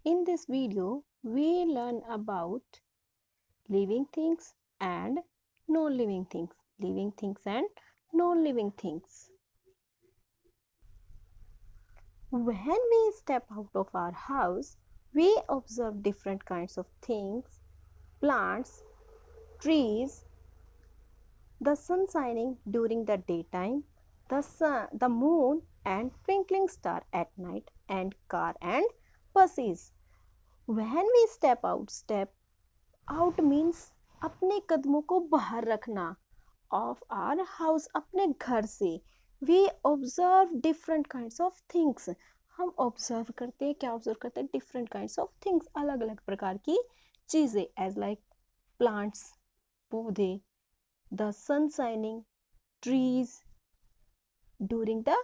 In this video, we learn about living things and non-living things. Living things and non-living things. When we step out of our house, we observe different kinds of things, plants, trees, the sun shining during the daytime, the moon and twinkling star at night, and car and buses. When we step out means अपने कदमों को बाहर रखना of our house, अपने घर से. We observe different kinds of things. हम observe करते हैं, क्या observe करते हैं? Different kinds of things, अलग अलग प्रकार की चीज़ें, as like plants, पौधे, the sun shining, trees during the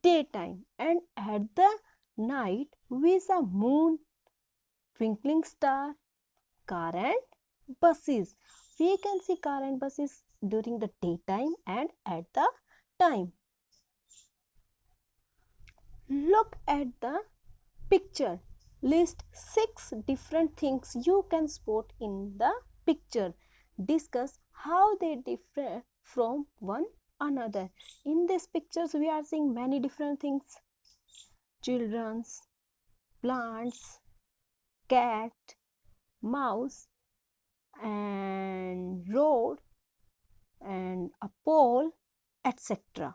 daytime, and at the night we saw moon, twinkling star, car and buses. We can see car and buses during the daytime and at the time. Look at the picture. List 6 different things you can spot in the picture. Discuss how they differ from one another. In these pictures we are seeing many different things. Children's, plants, cat, mouse, and road, and a pole, etc.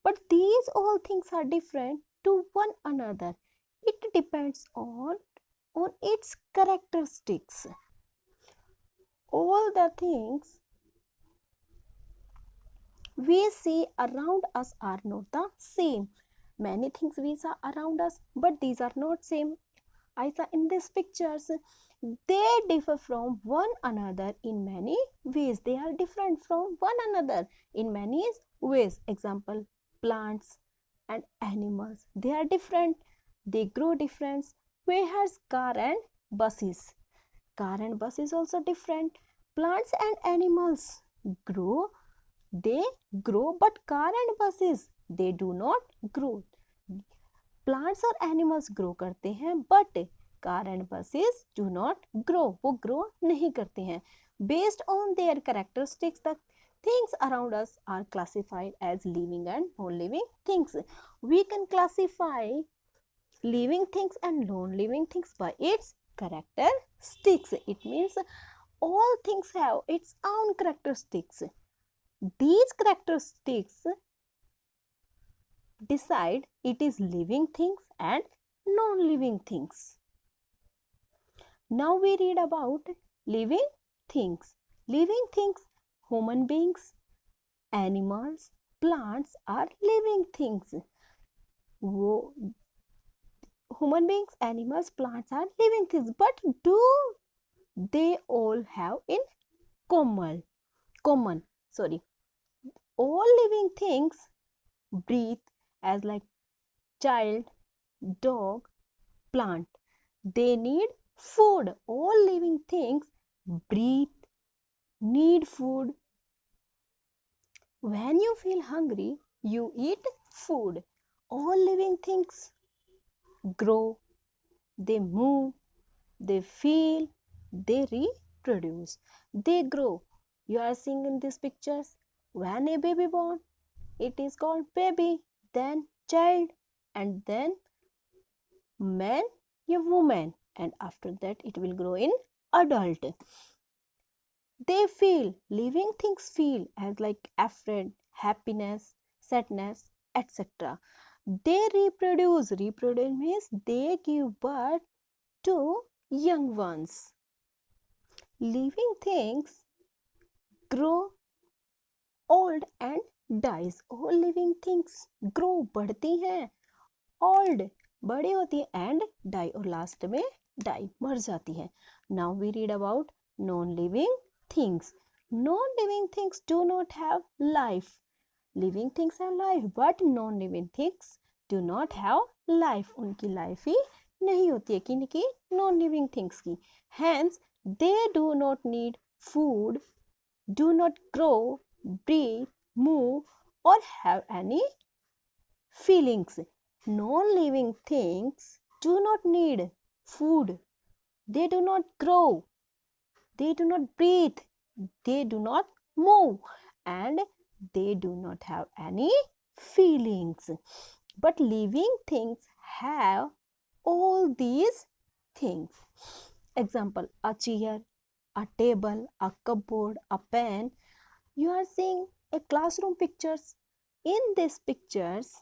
But these all things are different to one another. It depends on its characteristics. All the things we see around us are not the same. Many things we saw around us, but these are not same. I saw in these pictures, they differ from one another in many ways. They are different from one another in many ways. Example, plants and animals. They are different. They grow different. Whereas car and buses. Car and bus is also different. Plants and animals grow. They grow, but car and buses, they do not grow. Plants और animals grow करते हैं but car and buses do not grow, वो grow नहीं करते हैं. Based on their characteristics the things around us are classified as living and non-living things. We can classify living things and non-living things by its characteristics. It means all things have its own characteristics. These characteristics decide it is living things and non-living things. Now we read about living things. Living things, human beings, animals, plants are living things. Human beings, animals, plants are living things, but do they all have in common? All living things breathe, as like child, dog, plant. They need food. All living things breathe, need food. When you feel hungry, you eat food. All living things grow, they move, they feel, they reproduce. They grow. You are seeing in these pictures, when a baby born, it is called baby, then child, and then man, a woman, and after that it will grow in adult. They feel, living things feel, as like afraid, happiness, sadness, etc. They reproduce. Reproduce means they give birth to young ones. Living things grow old and dies. All living things grow, बढ़ती हैं, old, बड़ी होती है, and die, और last में die, मर जाती है. Now we read about non-living things. Non-living things do not have life. Living things have life, but non-living things do not have life. उनकी life ही नहीं होती है, किनकी? Non-living things की. Hence, they do not need food, do not grow, breathe, move, or have any feelings. Non-living things do not need food. They do not grow. They do not breathe. They do not move. And they do not have any feelings. But living things have all these things. Example, a chair, a table, a cupboard, a pen. You are seeing a classroom pictures. In these pictures,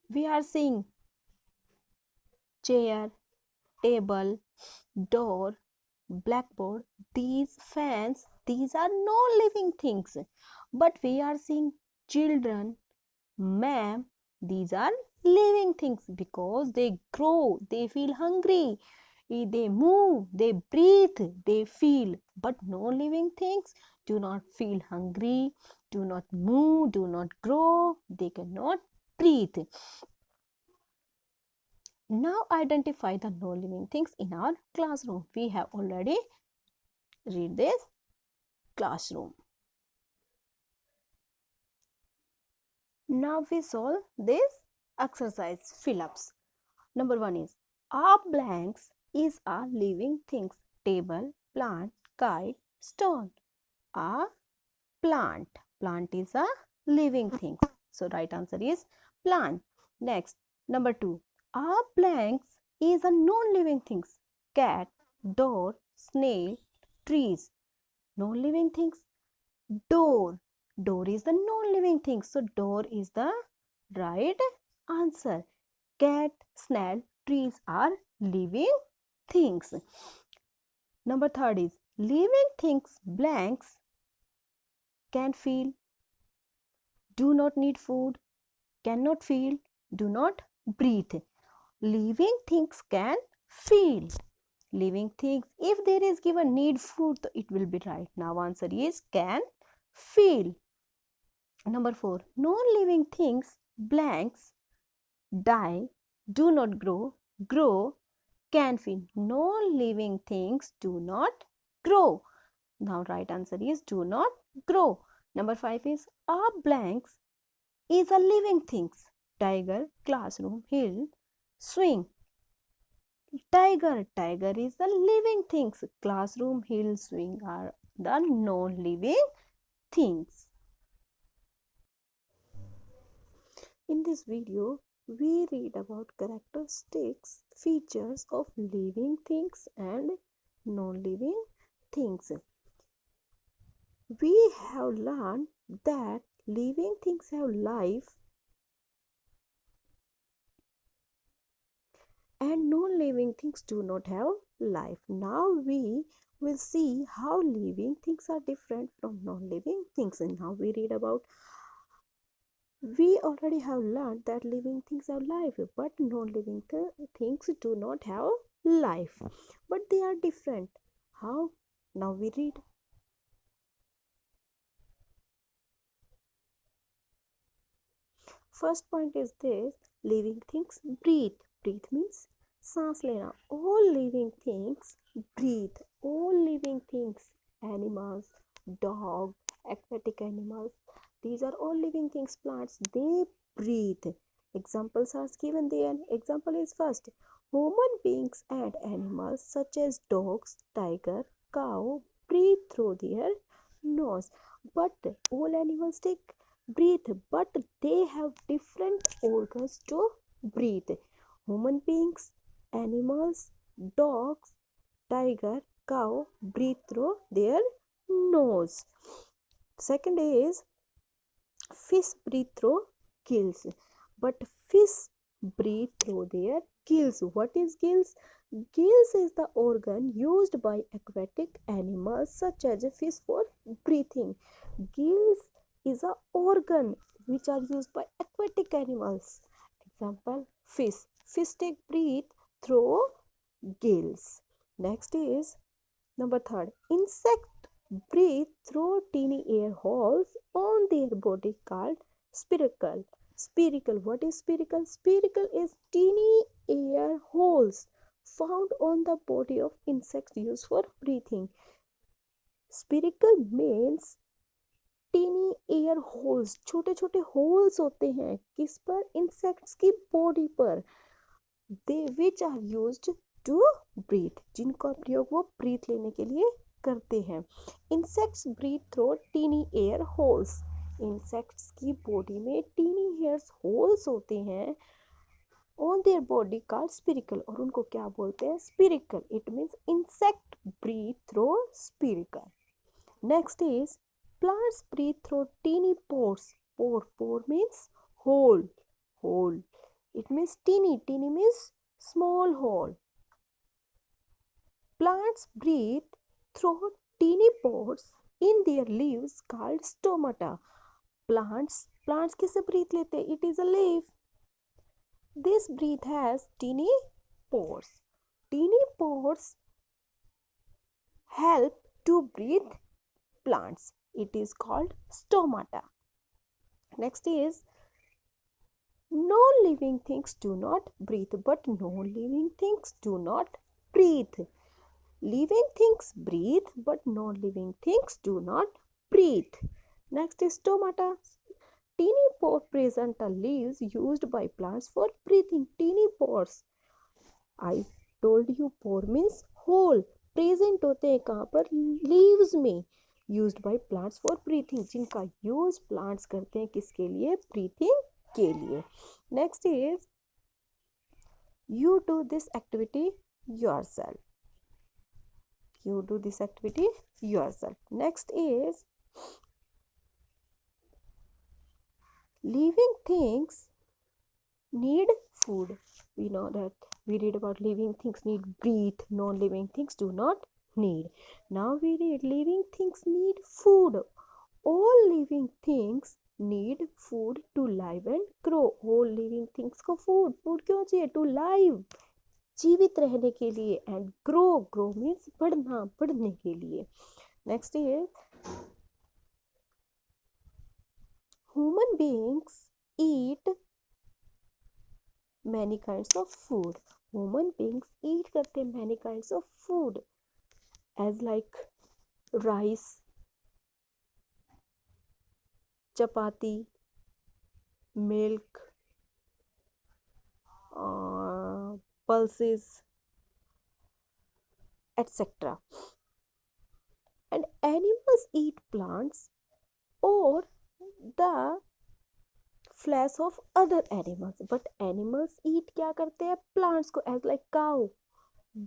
we are seeing chair, table, door, blackboard. These fans, these are non-living things. But we are seeing children, ma'am, these are living things because they grow, they feel hungry, they move, they breathe, they feel. But non-living things do not feel hungry, do not move, do not grow, they cannot breathe. Now identify the non-living things in our classroom. We have already read this classroom. Now we solve this exercise fill-ups. Number 1 is are blanks is a living things. Table, plant, kite, stone. A plant. Plant is a living thing. So right answer is plant. Next, number 2. A blanks is a non-living things. Cat, door, snail, trees. Non-living things. Door. Door is the non-living thing. So door is the right answer. Cat, snail, trees are living things. Number 3 is living things blanks can feel, do not need food, cannot feel, do not breathe. Living things can feel. Living things, if there is given need food, it will be right. Now answer is can feel. Number 4, non-living things blanks die, do not grow, grow, can feel. Non-living things do not grow. Now right answer is do not grow. Number 5 is a blanks is a living things. Tiger, classroom, hill, swing. Tiger, tiger is the living things. Classroom, hill, swing are the non-living things. In this video, we read about characteristics, features of living things and non-living things. We have learned that living things have life and non-living things do not have life. Now we will see how living things are different from non-living things. And now we read about, we already have learned that living things have life, but non-living things do not have life. But they are different. How? Now we read. First point is this, living things breathe. Breathe means सांस लेना. All living things breathe. All living things, animals, dog, aquatic animals, these are all living things. Plants, they breathe. Examples are given there. Example is first, human beings and animals such as dogs, tiger, cow breathe through their nose. But all animals take breathe, but they have different organs to breathe. Human beings, animals, dogs, tiger, cow breathe through their nose. Second is fish breathe through gills, but fish breathe through their gills. What is gills? Gills is the organ used by aquatic animals such as a fish for breathing. Gills is a organ which are used by aquatic animals. Example, fish. Fish take breathe through gills. Next is number 3. Insect breathe through teeny air holes on their body called spiracle. Spiracle. What is spiracle? Spiracle is teeny air holes found on the body of insects used for breathing. Spiracle means tiny air holes, छोटे छोटे holes होते हैं किस पर? Insects की body पर. They which are used to breathe, जिनका प्रयोग वो ब्रीथ लेने के लिए करते हैं। Insects breathe through tiny air holes, insects की बॉडी में टीनी हेयर्स होल्स होते हैं on their body called spiracle, और उनको क्या बोलते हैं? Spiracle. It means insect breathe through spiracle. Next is plants breathe through teeny pores. Pore means hole. Hole. It means teeny. Teeny means small hole. Plants breathe through teeny pores in their leaves called stomata. Plants किससे breathe लेते हैं? It is a leaf. This breath has teeny pores. Teeny pores help to breathe plants. It is called stomata. Next is non-living things do not breathe, but non-living things do not breathe. Living things breathe, but non-living things do not breathe. Next is stomata. Teeny pore present are leaves used by plants for breathing. Teeny pores. I told you pore means hole. Present होते हैं कहाँ पर? Leaves में. Used by plants for breathing, जिनका use plants करते हैं किसके लिए? Breathing के लिए. Next is you do this activity yourself. You do this activity yourself. Next is living things need food. We know that we read about living things need breathe, non-living things do not need. Now we read living things need food. All living things need food to live and grow. All living things को food क्यों चाहिए? To live, जीवित रहने के लिए, and grow means बढ़ना, बढ़ने के लिए. Next is human beings eat many kinds of food. Human beings eat करते हैं many kinds of food as like rice, chapati, milk, pulses, etc. And animals eat plants or the flesh of other animals. But animals eat क्या करते हैं? Plants को, as like cow,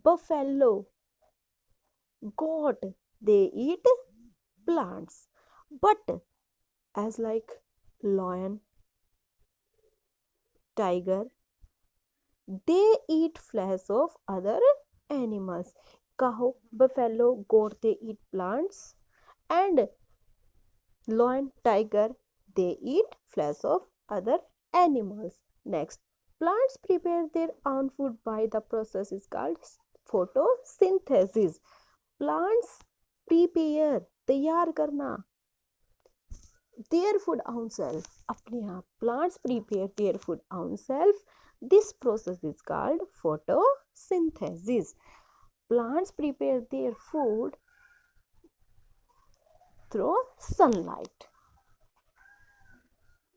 buffalo, goat, they eat plants. But as like lion, tiger, they eat flesh of other animals. Cow, buffalo, goat, they eat plants, and lion, tiger, they eat flesh of other animals. Next, plants prepare their own food by the process is called photosynthesis. Plants prepare, तैयार करना, their food own self, अपने आप. Plants prepare their food own self. This process is called photosynthesis. Plants prepare their food through sunlight.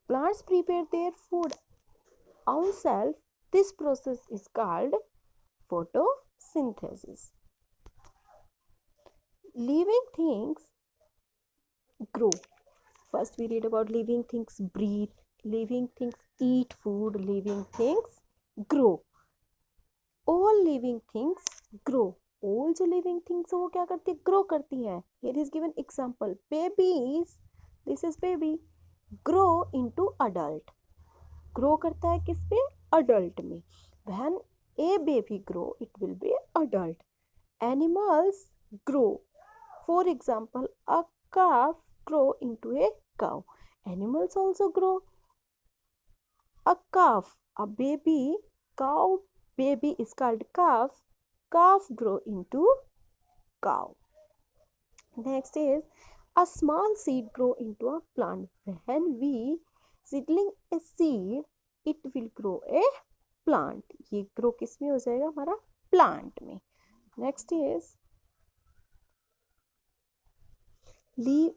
Plants prepare their food own self. This process is called photosynthesis. Living things grow. First we read about living things breathe, living things eat food, living things grow. All living things grow. All जो living things वो क्या करती है? Grow करती हैं. Here is given example. Babies, this is baby, grow into adult. Grow करता है किस पे? Adult में. When a baby grow, it will be adult. Animals grow. For example, a calf grow into a cow. Animals also grow. A calf, a baby, cow baby is called calf. Calf grow into cow. Next is a small seed grow into a plant. When we seedling a seed, it will grow a plant. ये grow किस में हो जाएगा? हमारा plant में. Next is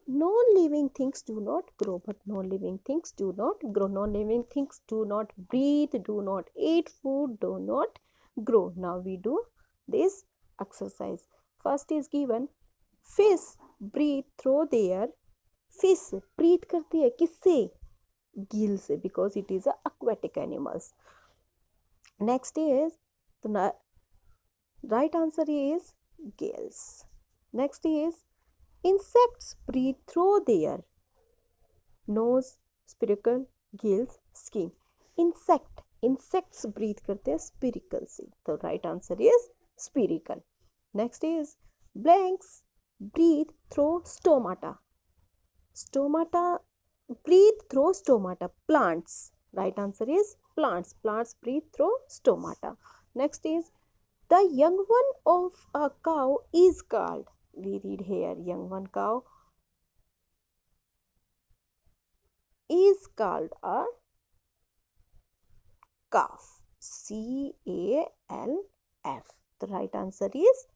non-living things do not grow, but non-living things do not grow. Non-living things do not breathe, do not eat food, do not grow. Now we do this exercise. First is given, fish breathe through their, fish breathe करती है किससे? gill से, because it is a aquatic animals. Next is, the right answer is gills. Next is, insects breathe through their nose, spiracle, gills, skin. Insects breathe करते हैं spiracle से, तो right answer is spiracle. Next is, blanks breathe through stomata. Breathe through stomata. Plants. Right answer is plants. Plants breathe through stomata. Next is, the young one of a cow is called. We read here, young one cow is called a calf. CALF. The right answer is